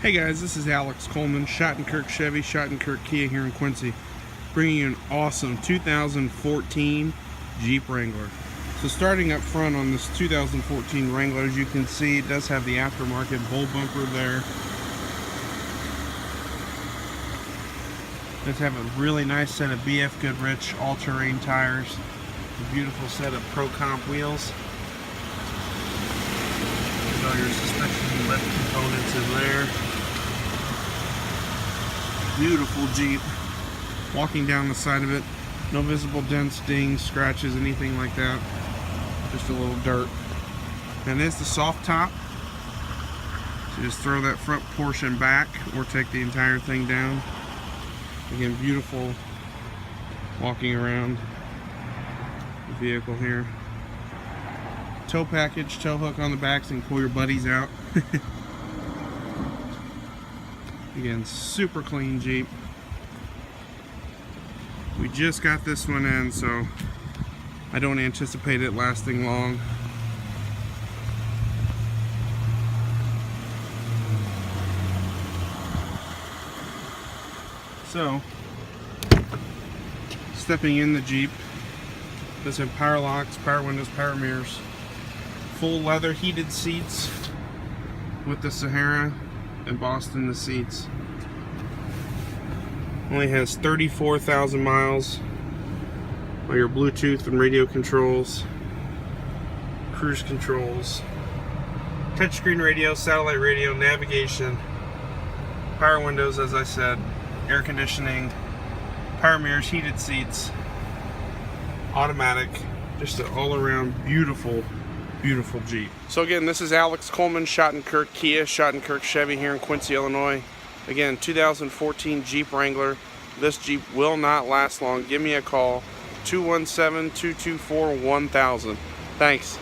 Hey guys, this is Alex Coleman, Shottenkirk Chevy, Shottenkirk Kia here in Quincy, bringing you an awesome 2014 Jeep Wrangler. So starting up front on this 2014 Wrangler, as you can see, it does have the aftermarket bull bumper there. It does have a really nice set of BFGoodrich all-terrain tires, a beautiful set of Pro Comp wheels. There's all your suspension and lift components in there. Beautiful Jeep. Walking down the side of it, no visible dents, dings, scratches, anything like that. Just a little dirt. And there's the soft top. So just throw that front portion back or take the entire thing down. Again, beautiful walking around the vehicle here. Tow package, tow hook on the back so you can pull your buddies out. Again, super clean Jeep. We just got this one in, so I don't anticipate it lasting long. So, stepping in the Jeep, does have power locks, power windows, power mirrors, full leather heated seats with the Sahara embossed in the seats. Only has 34,000 miles. All your Bluetooth and radio controls, cruise controls, touchscreen radio, satellite radio, navigation, power windows, as I said, air conditioning, power mirrors, heated seats, automatic, just an all-around beautiful Jeep. So again, this is Alex Coleman, Shottenkirk Kia, Shottenkirk Chevy here in Quincy, Illinois. Again, 2014 Jeep Wrangler. This Jeep will not last long. Give me a call, 217-224-1000. Thanks.